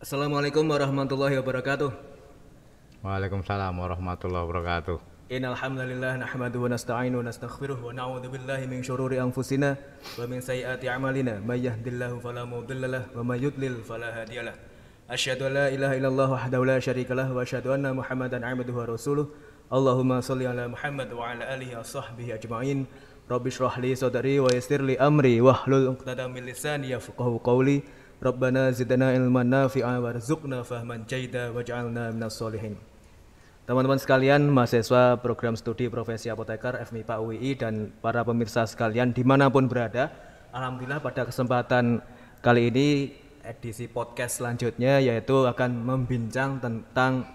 Assalamualaikum warahmatullahi wabarakatuh. Waalaikumsalam warahmatullahi wabarakatuh. Innal hamdalillah nahmaduhu wa nasta'inu wa nastaghfiruh wa na'udzu billahi min syururi anfusina wa min sayyiati a'malina may yahdihillahu fala mudhillalah wa may yudlil fala hadiyalah. Asyhadu an la ilaha illallah wahdahu la syarikalah wa asyhadu anna Muhammadan 'abduhu wa rasuluh. Allahumma shalli ala Muhammad wa ala alihi wa sahbihi ajma'in. Rabbi shrah li sadri wa yassir li amri wahlul 'uqdatam min lisani yafqahu qawli. Rabbana zidna ilman nafi'a warzuqna fahman jaida waj'alna minas solihin. Teman-teman sekalian, mahasiswa program studi profesi apoteker FMIPA UII dan para pemirsa sekalian dimanapun berada, alhamdulillah pada kesempatan kali ini edisi podcast selanjutnya yaitu akan membincang tentang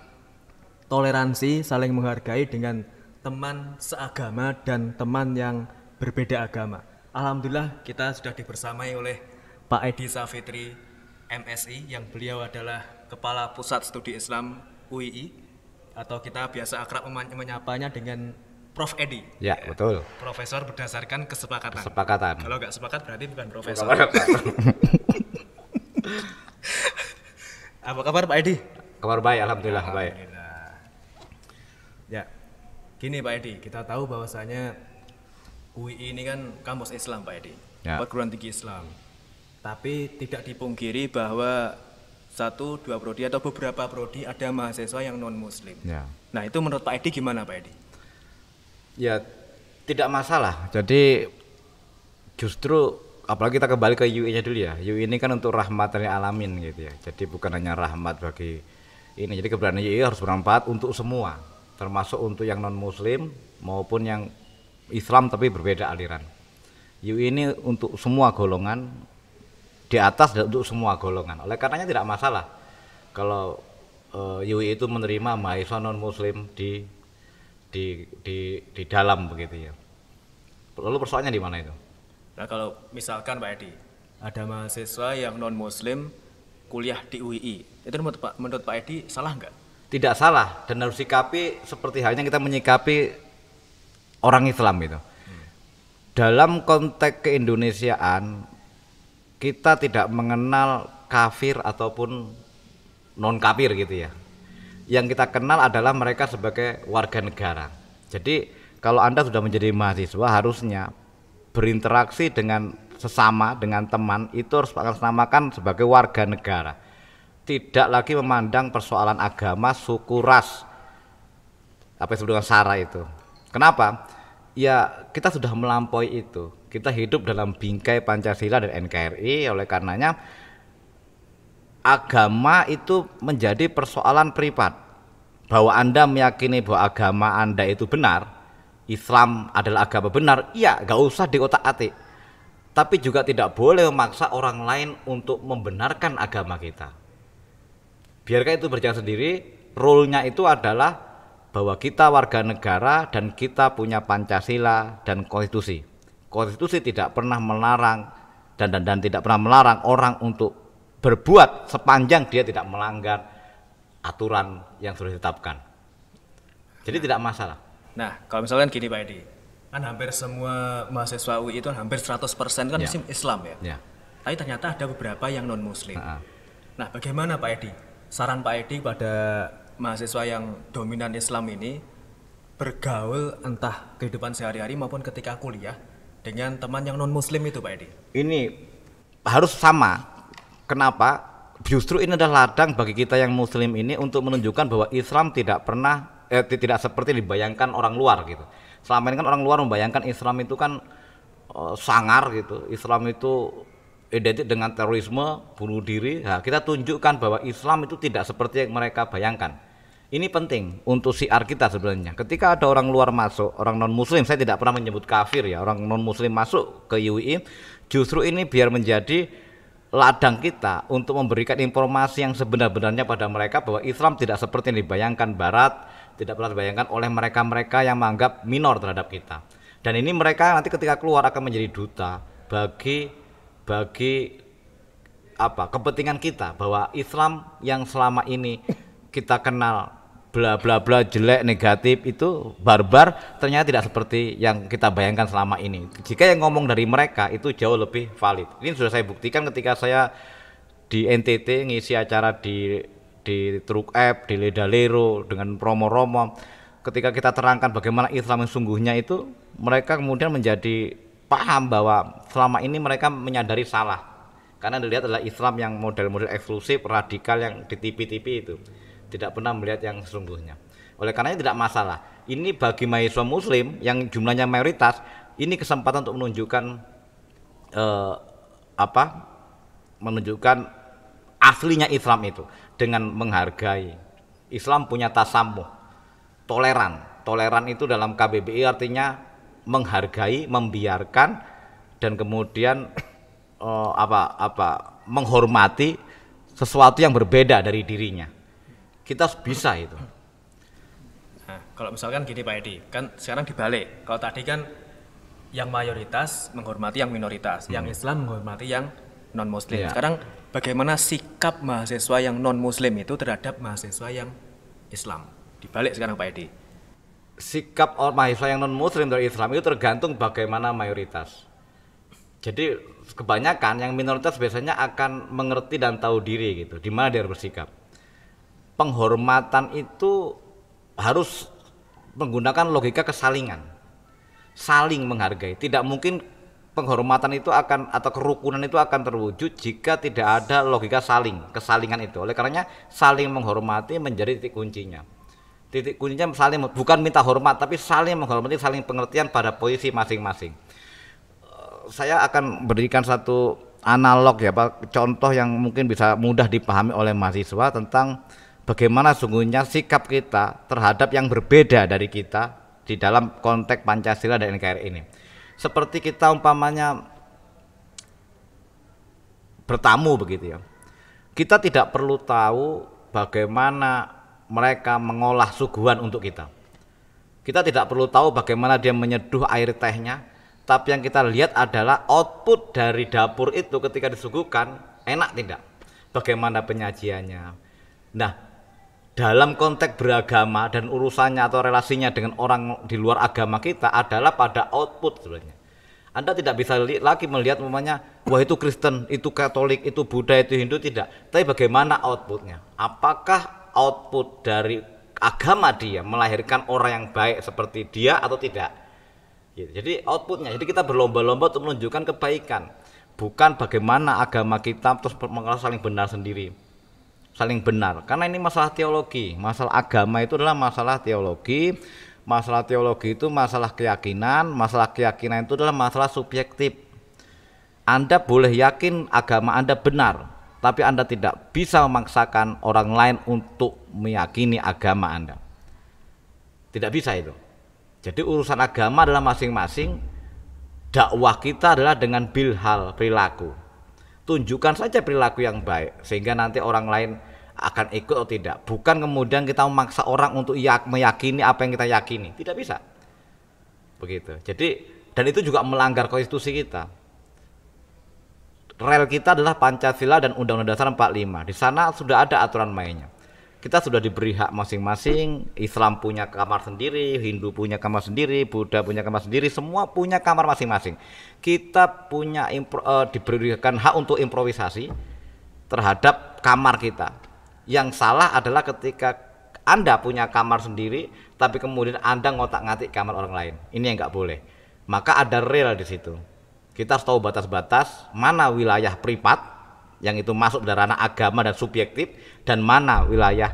toleransi, saling menghargai dengan teman seagama dan teman yang berbeda agama. Alhamdulillah kita sudah dibersamai oleh Pak Edi Safitri MSI yang beliau adalah Kepala Pusat Studi Islam UII atau kita biasa akrab menyapanya dengan Prof Edi. Ya, betul. Profesor berdasarkan kesepakatan. Kesepakatan. Kalau nggak sepakat berarti bukan profesor. Apa kabar Pak Edi? Kabar baik, alhamdulillah baik. Ya, gini Pak Edi, kita tahu bahwasanya UII ini kan kampus Islam Pak Edi, Ya. perguruan tinggi Islam. Tapi tidak dipungkiri bahwa satu, dua prodi atau beberapa prodi ada mahasiswa yang non muslim. Ya. Nah itu menurut Pak Edi gimana Pak Edi? Ya, tidak masalah. Jadi justru apalagi kita kembali ke UI-nya dulu ya. UI ini kan untuk rahmatan lil alamin gitu ya. Jadi bukan hanya rahmat bagi ini. Jadi keberadaan UI harus bermanfaat untuk semua, termasuk untuk yang non muslim maupun yang Islam tapi berbeda aliran. UI ini untuk semua golongan, di atas dan untuk semua golongan. Oleh karenanya tidak masalah kalau UI itu menerima mahasiswa non muslim di dalam begitu ya. Lalu persoalannya di mana itu? Nah kalau misalkan Pak Edi ada mahasiswa yang non muslim kuliah di UII, itu menurut Pak Edi salah nggak? Tidak salah dan harus sikapi seperti halnya kita menyikapi orang Islam itu. Dalam konteks keindonesiaan kita tidak mengenal kafir ataupun non kafir gitu ya. Yang kita kenal adalah mereka sebagai warga negara. Jadi kalau Anda sudah menjadi mahasiswa harusnya berinteraksi dengan sesama, dengan teman itu harus akan namakan sebagai warga negara. Tidak lagi memandang persoalan agama, suku, ras, apa yang disebut dengan sara itu. Kenapa? Ya kita sudah melampaui itu. Kita hidup dalam bingkai Pancasila dan NKRI, oleh karenanya agama itu menjadi persoalan privat. Bahwa Anda meyakini bahwa agama Anda itu benar, Islam adalah agama benar, iya gak usah diotak-atik. Tapi juga tidak boleh memaksa orang lain untuk membenarkan agama kita. Biarkan itu berjalan sendiri, rule-nya itu adalah bahwa kita warga negara dan kita punya Pancasila dan konstitusi. Konstitusi tidak pernah melarang dan tidak pernah melarang orang untuk berbuat sepanjang dia tidak melanggar aturan yang sudah ditetapkan. Jadi tidak masalah. Nah kalau misalkan gini Pak Edi, kan hampir semua mahasiswa UI itu hampir 100% kan Ya. Islam ya. Ya. Tapi ternyata ada beberapa yang non muslim. Nah, Nah bagaimana Pak Edi? Saran Pak Edi pada mahasiswa yang dominan Islam ini bergaul entah kehidupan sehari-hari maupun ketika kuliah dengan teman yang non muslim itu Pak Edi. ini harus sama. Kenapa? Justru ini adalah ladang bagi kita yang muslim ini untuk menunjukkan bahwa Islam tidak pernah tidak seperti dibayangkan orang luar gitu. Selama ini kan orang luar membayangkan Islam itu kan sangar gitu. Islam itu identik dengan terorisme, bunuh diri. Nah, kita tunjukkan bahwa Islam itu tidak seperti yang mereka bayangkan. Ini penting untuk syiar kita sebenarnya. Ketika ada orang luar masuk, orang non muslim, saya tidak pernah menyebut kafir ya, orang non muslim masuk ke UI, justru ini biar menjadi ladang kita untuk memberikan informasi yang sebenar-benarnya pada mereka bahwa Islam tidak seperti yang dibayangkan Barat, tidak pernah dibayangkan oleh mereka-mereka yang menganggap minor terhadap kita. Dan ini mereka nanti ketika keluar akan menjadi duta bagi kepentingan kita, bahwa Islam yang selama ini kita kenal bla bla bla jelek, negatif, itu barbar, ternyata tidak seperti yang kita bayangkan selama ini. Jika yang ngomong dari mereka itu jauh lebih valid. Ini sudah saya buktikan ketika saya di NTT ngisi acara di Truk App, di Ledalero dengan promo-promo. Ketika kita terangkan bagaimana Islam yang sungguhnya itu, mereka kemudian menjadi paham bahwa selama ini mereka menyadari salah. Karena dilihat adalah Islam yang model-model eksklusif, radikal yang di TV-TV itu. Tidak pernah melihat yang sesungguhnya. Oleh karenanya tidak masalah. Ini bagi mahasiswa muslim yang jumlahnya mayoritas, ini kesempatan untuk menunjukkan aslinya Islam itu dengan menghargai. Islam punya tasamuh, toleran itu dalam KBBI artinya menghargai, membiarkan, dan kemudian menghormati sesuatu yang berbeda dari dirinya. Kita bisa itu. Nah, kalau misalkan gini Pak Edi, kan sekarang dibalik. Kalau tadi kan yang mayoritas menghormati yang minoritas, yang Islam menghormati yang non-Muslim. Iya. Sekarang bagaimana sikap mahasiswa yang non-Muslim itu terhadap mahasiswa yang Islam? Dibalik sekarang Pak Edi. Sikap mahasiswa yang non-Muslim dari Islam itu tergantung bagaimana mayoritas. Jadi kebanyakan yang minoritas biasanya akan mengerti dan tahu diri gitu, di mana dia harus bersikap. Penghormatan itu harus menggunakan logika kesalingan, saling menghargai. Tidak mungkin penghormatan itu akan atau kerukunan itu akan terwujud jika tidak ada logika kesalingan itu. Oleh karenanya saling menghormati menjadi titik kuncinya. Titik kuncinya saling, bukan minta hormat, tapi saling menghormati, saling pengertian pada posisi masing-masing. Saya akan berikan satu analog ya Pak, contoh yang mungkin bisa mudah dipahami oleh mahasiswa tentang bagaimana sungguhnya sikap kita terhadap yang berbeda dari kita di dalam konteks Pancasila dan NKRI ini. Seperti kita umpamanya bertamu begitu ya. Kita tidak perlu tahu bagaimana mereka mengolah suguhan untuk kita. Kita tidak perlu tahu bagaimana dia menyeduh air tehnya, tapi yang kita lihat adalah output dari dapur itu ketika disuguhkan enak tidak, bagaimana penyajiannya. Nah, dalam konteks beragama dan urusannya atau relasinya dengan orang di luar agama kita adalah pada output sebenarnya. Anda tidak bisa lagi melihat umpamanya, wah itu Kristen, itu Katolik, itu Buddha, itu Hindu, tidak. Tapi bagaimana outputnya? Apakah output dari agama dia melahirkan orang yang baik seperti dia atau tidak? Jadi outputnya, jadi kita berlomba-lomba untuk menunjukkan kebaikan, bukan bagaimana agama kita terus saling benar sendiri, saling benar. Karena ini masalah teologi, masalah agama itu adalah masalah teologi. Masalah teologi itu masalah keyakinan itu adalah masalah subjektif. Anda boleh yakin agama Anda benar, tapi Anda tidak bisa memaksakan orang lain untuk meyakini agama Anda. Tidak bisa itu. Jadi urusan agama adalah masing-masing. Dakwah kita adalah dengan bilhal, perilaku. Tunjukkan saja perilaku yang baik sehingga nanti orang lain akan ikut atau tidak. Bukan kemudian kita memaksa orang untuk meyakini apa yang kita yakini. Tidak bisa. Begitu. Jadi dan itu juga melanggar konstitusi kita. Rel kita adalah Pancasila dan Undang-Undang Dasar 45. Di sana sudah ada aturan mainnya. Kita sudah diberi hak masing-masing. Islam punya kamar sendiri, Hindu punya kamar sendiri, Buddha punya kamar sendiri, semua punya kamar masing-masing. Kita punya diberikan hak untuk improvisasi terhadap kamar kita. Yang salah adalah ketika Anda punya kamar sendiri, tapi kemudian Anda ngotak-ngatik kamar orang lain. Ini yang nggak boleh. Maka ada rel di situ. Kita harus tahu batas-batas mana wilayah privat yang itu masuk dari ranah agama dan subjektif, dan mana wilayah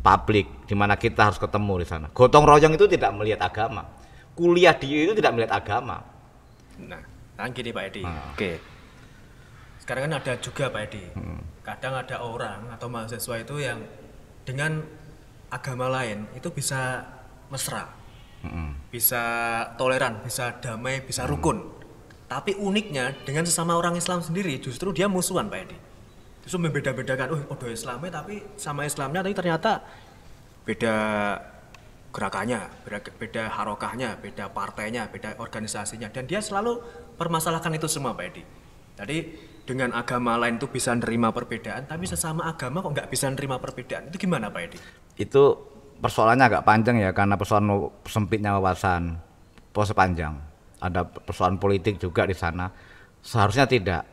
publik di mana kita harus ketemu di sana. Gotong royong itu tidak melihat agama. Kuliah di itu tidak melihat agama. Nah, gini Pak Edi. Oke. Sekarang kan ada juga Pak Edi, kadang ada orang atau mahasiswa itu yang dengan agama lain itu bisa mesra, bisa toleran, bisa damai, bisa rukun. Tapi uniknya dengan sesama orang Islam sendiri justru dia musuhan Pak Edi. Justru membeda-bedakan, udah Islamnya tapi sama Islamnya tapi ternyata beda gerakannya, beda harokahnya, beda partainya, beda organisasinya, dan dia selalu permasalahkan itu semua Pak Edi. Jadi dengan agama lain itu bisa nerima perbedaan, tapi sesama agama kok nggak bisa nerima perbedaan. Itu gimana Pak Edi? Itu persoalannya agak panjang ya, karena persoalan sempitnya wawasan, proses panjang. Ada persoalan politik juga di sana. Seharusnya tidak.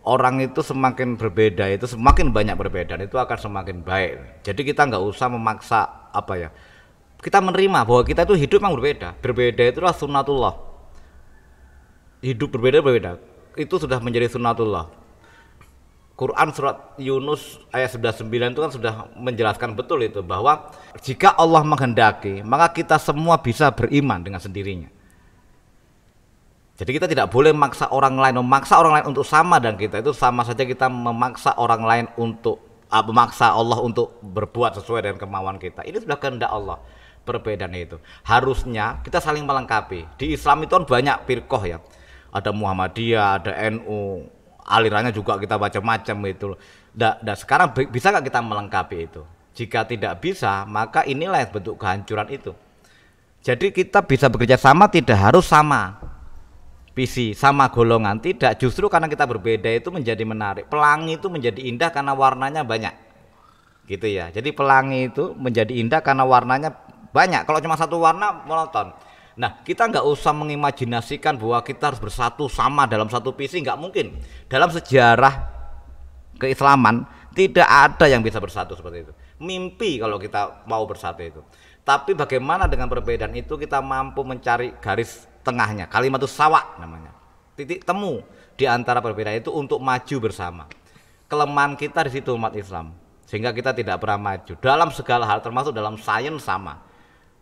orang itu semakin berbeda, itu semakin banyak perbedaan itu akan semakin baik. Jadi kita nggak usah memaksa apa ya. Kita menerima bahwa kita itu hidup memang berbeda. Berbeda itulah sunnatullah. Hidup berbeda itu sudah menjadi sunnatullah. Quran surat Yunus ayat 99 itu kan sudah menjelaskan betul itu bahwa jika Allah menghendaki maka kita semua bisa beriman dengan sendirinya. Jadi kita tidak boleh memaksa orang lain untuk sama, dan kita itu sama saja kita memaksa orang lain untuk memaksa Allah untuk berbuat sesuai dengan kemauan kita. Ini sudah kehendak Allah. Perbedaan itu harusnya kita saling melengkapi. Di Islam itu kan banyak firqah ya. Ada Muhammadiyah, ada NU, alirannya juga kita macam-macam itu. Dan sekarang bisa nggak kita melengkapi itu? Jika tidak bisa, maka inilah bentuk kehancuran itu. Jadi kita bisa bekerja sama, tidak harus sama visi, sama golongan, tidak. Justru karena kita berbeda itu menjadi menarik. Pelangi itu menjadi indah karena warnanya banyak, gitu ya. Jadi pelangi itu menjadi indah karena warnanya banyak. Kalau cuma satu warna monoton. Nah, kita nggak usah mengimajinasikan bahwa kita harus bersatu sama dalam satu visi, nggak mungkin. Dalam sejarah keislaman tidak ada yang bisa bersatu seperti itu. Mimpi kalau kita mau bersatu itu. Tapi bagaimana dengan perbedaan itu kita mampu mencari garis tengahnya, kalimatus sawa namanya, titik temu di antara perbedaan itu untuk maju bersama. Kelemahan kita di situ umat Islam, sehingga kita tidak pernah maju dalam segala hal, termasuk dalam sains sama.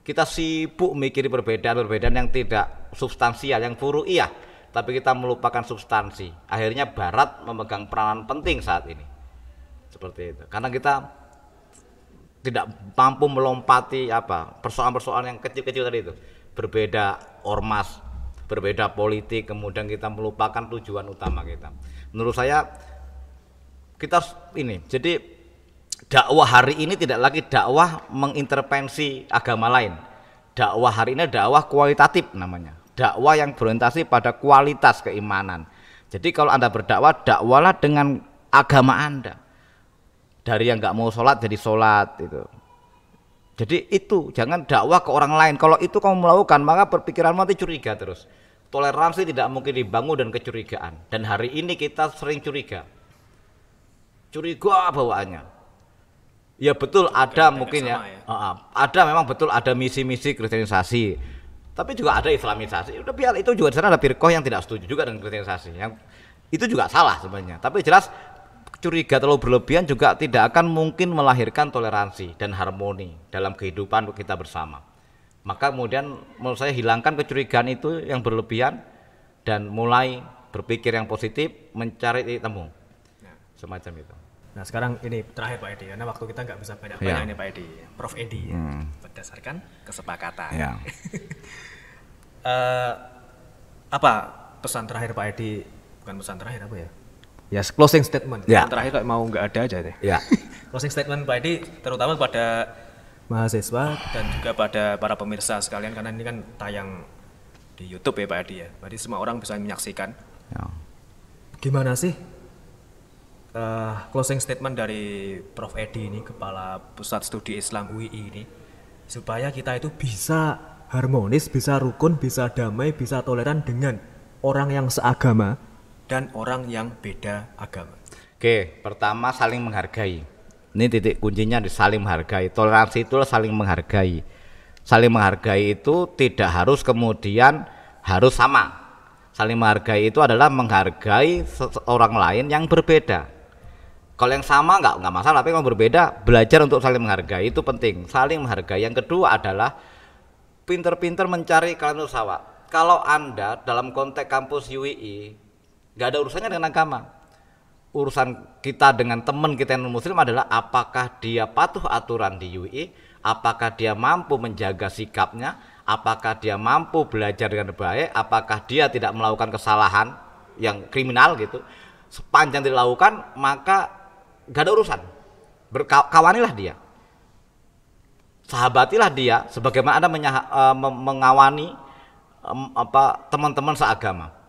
Kita sibuk mikiri perbedaan-perbedaan yang tidak substansial, yang furu'iyah, tapi kita melupakan substansi. Akhirnya Barat memegang peranan penting saat ini. Seperti itu. Karena kita tidak mampu melompati persoalan-persoalan yang kecil-kecil tadi itu. Berbeda ormas, berbeda politik, kemudian kita melupakan tujuan utama kita. Menurut saya kita ini, jadi dakwah hari ini tidak lagi dakwah mengintervensi agama lain. Dakwah hari ini dakwah kualitatif namanya. Dakwah yang berorientasi pada kualitas keimanan. Jadi kalau Anda berdakwah, dakwahlah dengan agama Anda. Dari yang nggak mau sholat jadi sholat itu. Jadi itu jangan dakwah ke orang lain. Kalau itu kamu melakukan, maka berpikiran nanti curiga terus. Toleransi tidak mungkin dibangun dan kecurigaan. Dan hari ini kita sering curiga. Curiga bawaannya. Ya betul ada mungkin ya. Ada memang betul ada misi-misi kristenisasi. Tapi juga ada islamisasi. Udah biar itu juga di sana ada firqah yang tidak setuju juga dengan kristenisasi. Yang itu juga salah sebenarnya. Tapi jelas curiga terlalu berlebihan juga tidak akan mungkin melahirkan toleransi dan harmoni dalam kehidupan kita bersama. Maka kemudian menurut saya hilangkan kecurigaan itu yang berlebihan dan mulai berpikir yang positif, mencari titik temu. Semacam itu. Nah sekarang ini terakhir Pak Edi, karena waktu kita nggak bisa banyak-banyak nih Pak Edi, Prof Edi, berdasarkan kesepakatan. Apa pesan terakhir Pak Edi? Bukan pesan terakhir apa ya? Ya closing statement. Terakhir kok mau nggak ada aja deh. Closing statement Pak Edi, terutama pada mahasiswa dan juga pada para pemirsa sekalian, karena ini kan tayang di YouTube ya Pak Edi ya. Berarti semua orang bisa menyaksikan. Gimana sih closing statement dari Prof Edi ini, Kepala Pusat Studi Islam UII ini, supaya kita itu bisa harmonis, bisa rukun, bisa damai, bisa toleran dengan orang yang seagama dan orang yang beda agama. Oke, pertama saling menghargai. Ini titik kuncinya di saling menghargai. Toleransi itu saling menghargai. Saling menghargai itu tidak harus kemudian harus sama. Saling menghargai itu adalah menghargai orang lain yang berbeda. Kalau yang sama nggak masalah, tapi kalau berbeda belajar untuk saling menghargai itu penting. Saling menghargai. Yang kedua adalah pinter-pinter mencari kalimatus sawa. Kalau Anda dalam konteks kampus UII nggak ada urusannya dengan agama. Urusan kita dengan teman kita yang muslim adalah apakah dia patuh aturan di UII, apakah dia mampu menjaga sikapnya, apakah dia mampu belajar dengan baik, apakah dia tidak melakukan kesalahan yang kriminal gitu. Sepanjang dilakukan maka gak ada urusan, berkawanilah dia, sahabatilah dia, sebagaimana Anda mengawani teman-teman seagama.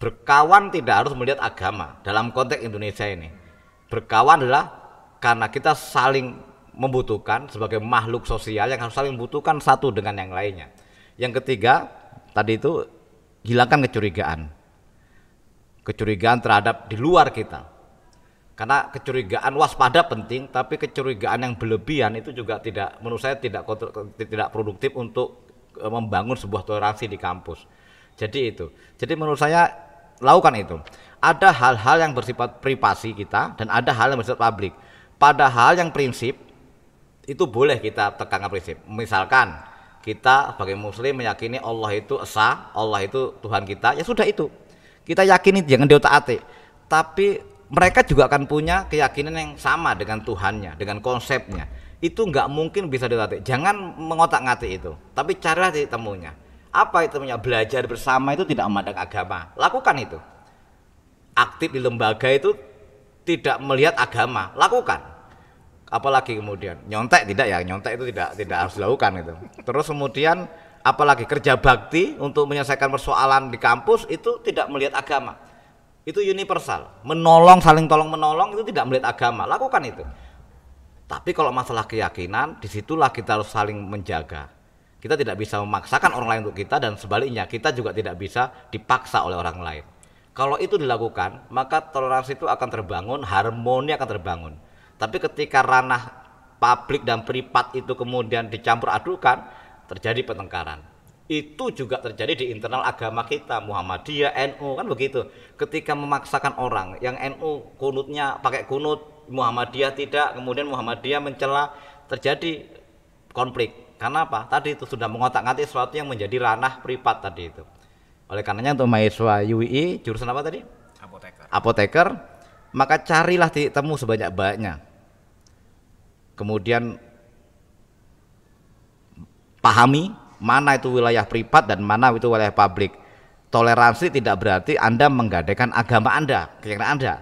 Berkawan tidak harus melihat agama dalam konteks Indonesia ini. Berkawan adalah karena kita saling membutuhkan sebagai makhluk sosial yang harus saling membutuhkan satu dengan yang lainnya. Yang ketiga tadi itu hilangkan kecurigaan. kecurigaan terhadap di luar kita. Karena kecurigaan waspada penting, tapi kecurigaan yang berlebihan itu juga tidak, menurut saya tidak produktif untuk membangun sebuah toleransi di kampus. Jadi itu. Jadi menurut saya lakukan itu. Ada hal-hal yang bersifat privasi kita dan ada hal yang bersifat publik. Padahal yang prinsip itu boleh kita tekankan prinsip. Misalkan kita sebagai muslim meyakini Allah itu esa, Allah itu Tuhan kita, ya sudah itu. Kita yakini, jangan diotak-atik. Tapi mereka juga akan punya keyakinan yang sama dengan Tuhannya, dengan konsepnya. Itu nggak mungkin bisa diotak-atik. Jangan mengotak-ngatik itu. Tapi carilah titik temunya. Apa itu namanya? Belajar bersama itu tidak memandang agama. Lakukan itu. Aktif di lembaga itu tidak melihat agama. Lakukan. Apalagi kemudian nyontek, tidak ya, nyontek itu tidak harus dilakukan itu. Terus kemudian apalagi kerja bakti untuk menyelesaikan persoalan di kampus itu tidak melihat agama. Itu universal. Menolong, saling tolong menolong itu tidak melihat agama. Lakukan itu. Tapi kalau masalah keyakinan, disitulah kita harus saling menjaga. Kita tidak bisa memaksakan orang lain untuk kita, dan sebaliknya kita juga tidak bisa dipaksa oleh orang lain. Kalau itu dilakukan, maka toleransi itu akan terbangun, harmoni akan terbangun. Tapi ketika ranah publik dan privat itu kemudian dicampur adukan, terjadi pertengkaran. Itu juga terjadi di internal agama kita, Muhammadiyah, NU, kan begitu. Ketika memaksakan orang, yang NU kunutnya pakai kunut, Muhammadiyah tidak, kemudian Muhammadiyah mencela, terjadi konflik. Karena apa? Tadi itu sudah mengotak-ngatik sesuatu yang menjadi ranah privat tadi itu. Oleh karenanya untuk mahasiswa UII jurusan apa tadi? Apoteker. Maka carilah titik temu sebanyak-banyaknya. Kemudian pahami mana itu wilayah privat dan mana itu wilayah publik. Toleransi tidak berarti Anda menggadaikan agama Anda, keyakinan Anda.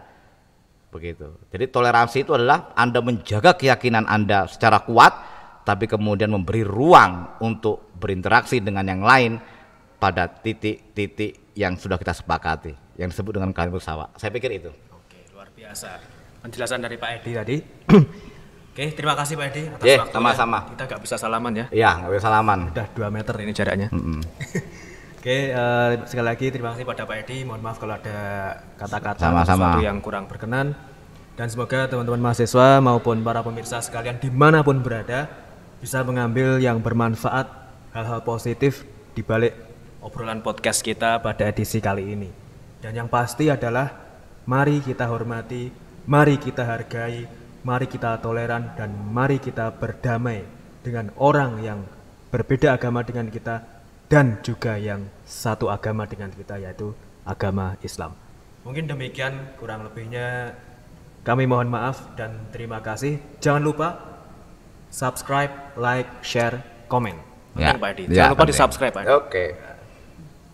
Begitu. Jadi toleransi itu adalah Anda menjaga keyakinan Anda secara kuat, tapi kemudian memberi ruang untuk berinteraksi dengan yang lain pada titik-titik yang sudah kita sepakati, yang disebut dengan kalimat sawa. Saya pikir itu. Oke, luar biasa penjelasan dari Pak Edi tadi. Oke, terima kasih Pak Edi atas waktunya. Sama-sama. Kita nggak bisa salaman ya? Iya, nggak bisa salaman. Udah 2 meter ini jaraknya. Oke, sekali lagi terima kasih pada Pak Edi. Mohon maaf kalau ada kata-kata sesuatu yang kurang berkenan. Dan semoga teman-teman mahasiswa maupun para pemirsa sekalian dimanapun berada bisa mengambil yang bermanfaat, hal-hal positif di balik obrolan podcast kita pada edisi kali ini. Dan yang pasti adalah mari kita hormati, mari kita hargai, mari kita toleran, dan mari kita berdamai dengan orang yang berbeda agama dengan kita dan juga yang satu agama dengan kita, yaitu agama Islam. Mungkin demikian, kurang lebihnya kami mohon maaf dan terima kasih. Jangan lupa subscribe, like, share, komen. Ya, Pak Edi. Jangan lupa di subscribe Pak Edi. Oke.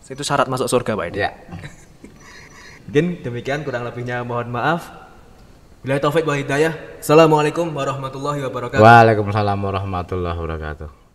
Itu syarat masuk surga Pak Edi. Ya. Mungkin demikian, kurang lebihnya mohon maaf. Billahi taufik wal hidayah. Assalamualaikum warahmatullahi wabarakatuh. Waalaikumsalam warahmatullahi wabarakatuh.